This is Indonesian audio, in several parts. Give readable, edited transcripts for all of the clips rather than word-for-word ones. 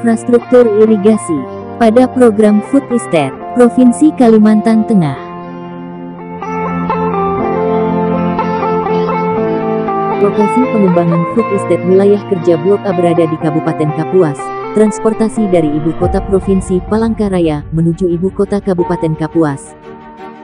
infrastruktur irigasi pada program Food Estate Provinsi Kalimantan Tengah. Lokasi pengembangan Food Estate wilayah kerja Blok A berada di Kabupaten Kapuas. Transportasi dari ibu kota Provinsi Palangkaraya menuju ibu kota Kabupaten Kapuas.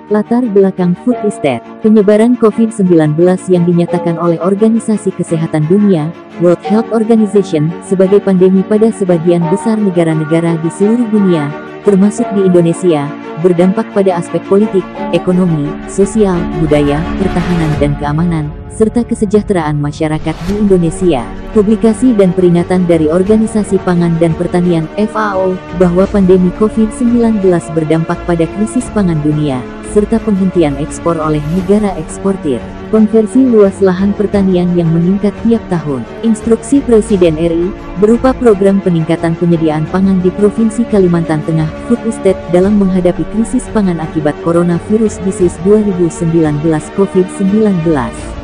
Latar belakang Food Estate, penyebaran COVID-19 yang dinyatakan oleh Organisasi Kesehatan Dunia, World Health Organization, sebagai pandemi pada sebagian besar negara-negara di seluruh dunia, termasuk di Indonesia, berdampak pada aspek politik, ekonomi, sosial, budaya, pertahanan dan keamanan, serta kesejahteraan masyarakat di Indonesia. Publikasi dan peringatan dari Organisasi Pangan dan Pertanian (FAO) bahwa pandemi COVID-19 berdampak pada krisis pangan dunia, serta penghentian ekspor oleh negara eksportir. Konversi luas lahan pertanian yang meningkat tiap tahun. Instruksi Presiden RI, berupa program peningkatan penyediaan pangan di Provinsi Kalimantan Tengah Food Estate dalam menghadapi krisis pangan akibat coronavirus disease 2019 COVID-19.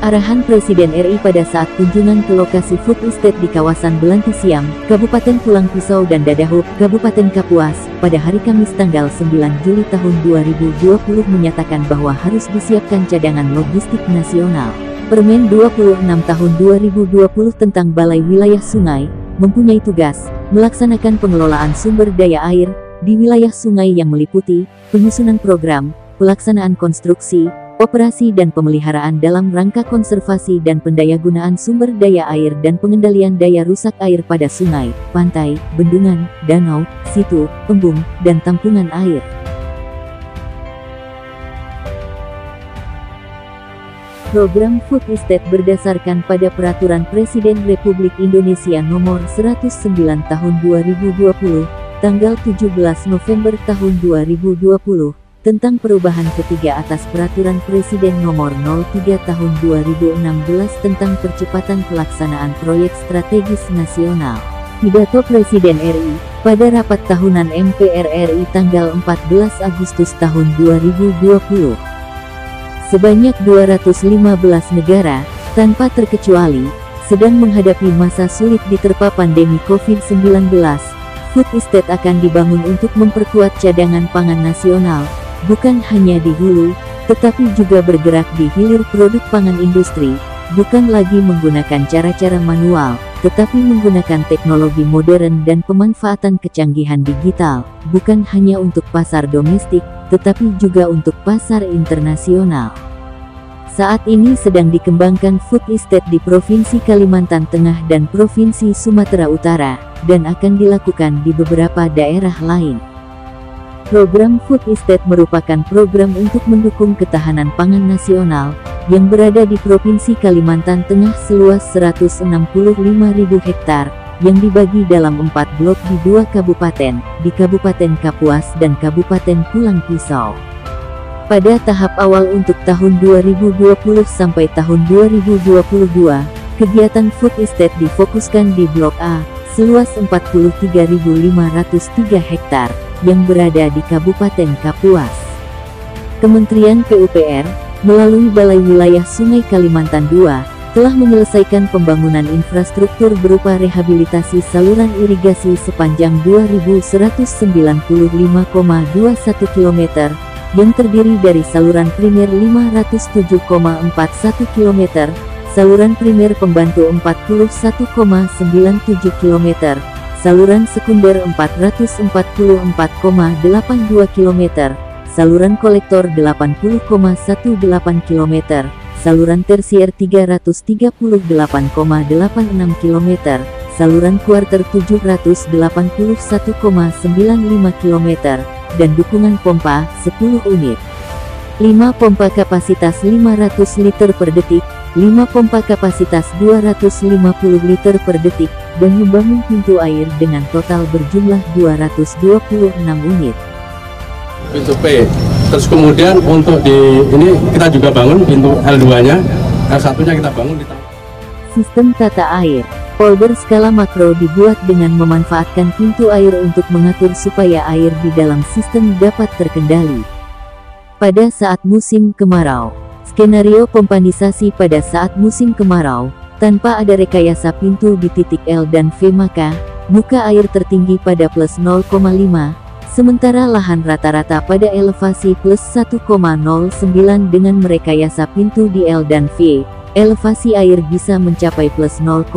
Arahan Presiden RI pada saat kunjungan ke lokasi Food Estate di kawasan Belanti Siam, Kabupaten Pulang Pisau dan Dadahub, Kabupaten Kapuas, pada hari Kamis tanggal 9 Juli tahun 2020 menyatakan bahwa harus disiapkan cadangan logistik nasional. Permen 26 tahun 2020 tentang Balai Wilayah Sungai, mempunyai tugas melaksanakan pengelolaan sumber daya air di wilayah sungai yang meliputi penyusunan program, pelaksanaan konstruksi, operasi dan pemeliharaan dalam rangka konservasi dan pendayagunaan sumber daya air dan pengendalian daya rusak air pada sungai, pantai, bendungan, danau, situ, embung, dan tampungan air. Program Food Estate berdasarkan pada Peraturan Presiden Republik Indonesia Nomor 109 Tahun 2020, tanggal 17 November tahun 2020, tentang perubahan ketiga atas Peraturan Presiden Nomor 03 Tahun 2016 tentang percepatan pelaksanaan proyek strategis nasional. Pidato Presiden RI pada rapat tahunan MPR RI tanggal 14 Agustus tahun 2020. Sebanyak 215 negara, tanpa terkecuali, sedang menghadapi masa sulit diterpa pandemi COVID-19. Food Estate akan dibangun untuk memperkuat cadangan pangan nasional, bukan hanya di hulu, tetapi juga bergerak di hilir produk pangan industri, bukan lagi menggunakan cara-cara manual, tetapi menggunakan teknologi modern dan pemanfaatan kecanggihan digital, bukan hanya untuk pasar domestik, tetapi juga untuk pasar internasional. Saat ini sedang dikembangkan Food Estate di Provinsi Kalimantan Tengah dan Provinsi Sumatera Utara, dan akan dilakukan di beberapa daerah lain. Program Food Estate merupakan program untuk mendukung ketahanan pangan nasional, yang berada di Provinsi Kalimantan Tengah seluas 165.000 hektar, yang dibagi dalam 4 blok di 2 kabupaten, di Kabupaten Kapuas dan Kabupaten Pulang Pisau. Pada tahap awal untuk tahun 2020 sampai tahun 2022, kegiatan Food Estate difokuskan di Blok A, seluas 43.503 hektar, yang berada di Kabupaten Kapuas. Kementerian PUPR, melalui Balai Wilayah Sungai Kalimantan II, telah menyelesaikan pembangunan infrastruktur berupa rehabilitasi saluran irigasi sepanjang 2.195,21 km, yang terdiri dari saluran primer 507,41 km, saluran primer pembantu 41,97 km, saluran sekunder 444,82 km, saluran kolektor 80,18 km, saluran tersier 338,86 km, saluran kuarter 781,95 km, dan dukungan pompa 10 unit. 5 pompa kapasitas 500 liter per detik, 5 pompa kapasitas 250 liter per detik, dan membangun pintu air dengan total berjumlah 226 unit. Pintu P. Terus kemudian untuk di ini kita juga bangun pintu L2-nya, L1-nya kita bangun di Sistem tata air. Polder skala makro dibuat dengan memanfaatkan pintu air untuk mengatur supaya air di dalam sistem dapat terkendali. Pada saat musim kemarau, skenario pompanisasi pada saat musim kemarau, tanpa ada rekayasa pintu di titik L dan V, maka muka air tertinggi pada plus 0,5, sementara lahan rata-rata pada elevasi plus 1,09 dengan merekayasa pintu di L dan V. Elevasi air bisa mencapai plus 0,8,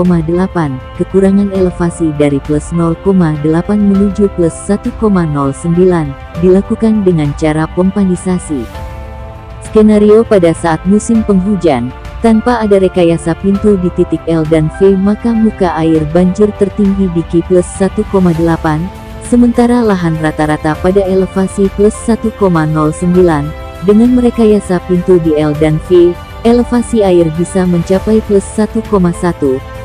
kekurangan elevasi dari plus 0,8 menuju plus 1,09, dilakukan dengan cara pompanisasi. Skenario pada saat musim penghujan, tanpa ada rekayasa pintu di titik L dan V maka muka air banjir tertinggi di Ki plus 1,8, sementara lahan rata-rata pada elevasi plus 1,09, dengan merekayasa pintu di L dan V, elevasi air bisa mencapai plus 1,1,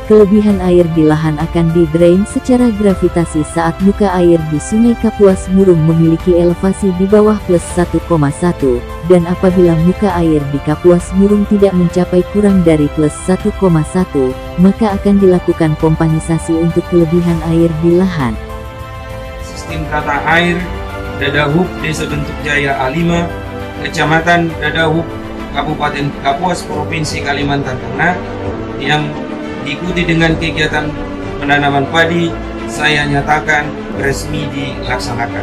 kelebihan air di lahan akan di-drain secara gravitasi saat muka air di Sungai Kapuas Murung memiliki elevasi di bawah plus 1,1, dan apabila muka air di Kapuas Murung tidak mencapai kurang dari plus 1,1, maka akan dilakukan pompanisasi untuk kelebihan air di lahan. Sistem tata air Dadahub Desa Bentuk Jaya A5, Kecamatan Dadahub, Kabupaten Kapuas, Provinsi Kalimantan Tengah, yang diikuti dengan kegiatan penanaman padi, saya nyatakan resmi dilaksanakan.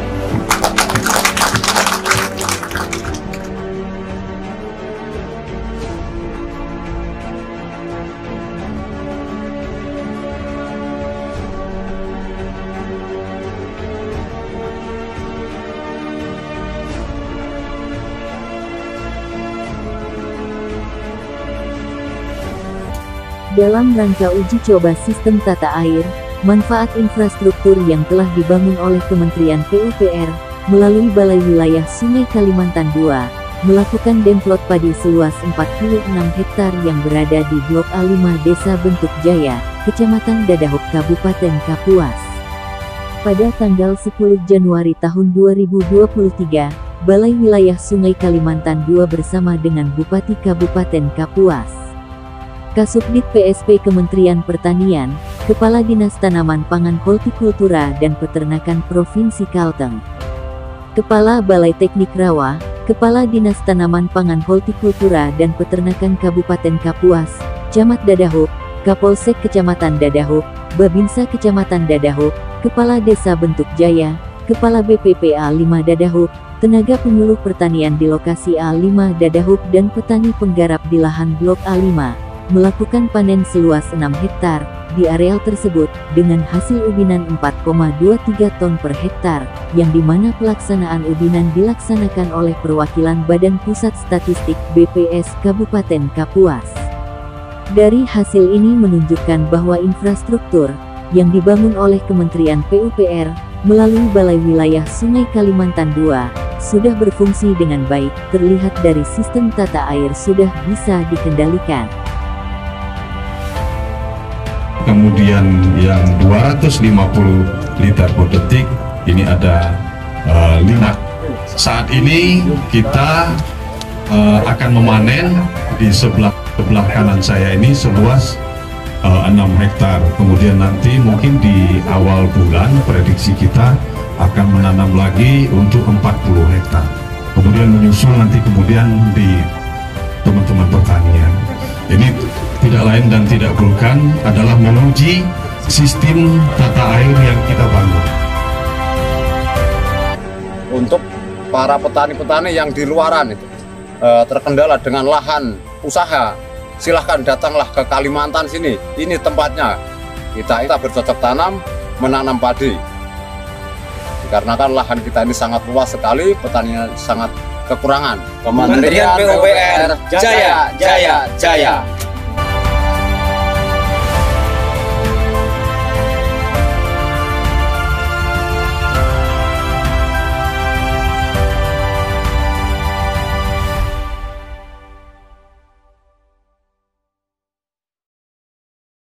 Dalam rangka uji coba sistem tata air, manfaat infrastruktur yang telah dibangun oleh Kementerian PUPR, melalui Balai Wilayah Sungai Kalimantan II, melakukan demplot padi seluas 46 hektar yang berada di Blok A5 Desa Bentuk Jaya, Kecamatan Dadahub, Kabupaten Kapuas. Pada tanggal 10 Januari tahun 2023, Balai Wilayah Sungai Kalimantan II bersama dengan Bupati Kabupaten Kapuas, Kasubdit PSP Kementerian Pertanian, Kepala Dinas Tanaman Pangan Hortikultura dan Peternakan Provinsi Kalteng, Kepala Balai Teknik Rawa, Kepala Dinas Tanaman Pangan Hortikultura dan Peternakan Kabupaten Kapuas, Camat Dadahub, Kapolsek Kecamatan Dadahub, Babinsa Kecamatan Dadahub, Kepala Desa Bentuk Jaya, Kepala BPPA 5 Dadahub, tenaga penyuluh pertanian di lokasi A5 Dadahub dan petani penggarap di lahan Blok A5. Melakukan panen seluas 6 hektar, di areal tersebut, dengan hasil ubinan 4,23 ton per hektar, yang dimana pelaksanaan ubinan dilaksanakan oleh perwakilan Badan Pusat Statistik BPS Kabupaten Kapuas. Dari hasil ini menunjukkan bahwa infrastruktur, yang dibangun oleh Kementerian PUPR, melalui Balai Wilayah Sungai Kalimantan II, sudah berfungsi dengan baik, terlihat dari sistem tata air sudah bisa dikendalikan. Kemudian yang 250 liter per detik, ini ada 5. Saat ini kita akan memanen di sebelah kanan saya ini seluas 6 hektar. Kemudian nanti mungkin di awal bulan prediksi kita akan menanam lagi untuk 40 hektar. Kemudian menyusul nanti kemudian di teman-teman pertanian. Ini tidak lain dan tidak bukan adalah menguji sistem tata air yang kita bangun. Untuk para petani-petani yang di luaran itu terkendala dengan lahan usaha, silahkan datanglah ke Kalimantan sini. Ini tempatnya. Kita bercocok tanam, menanam padi. Dikarenakan lahan kita ini sangat luas sekali, petaninya sangat kekurangan. Kementerian PUPR, Jaya, Jaya, Jaya.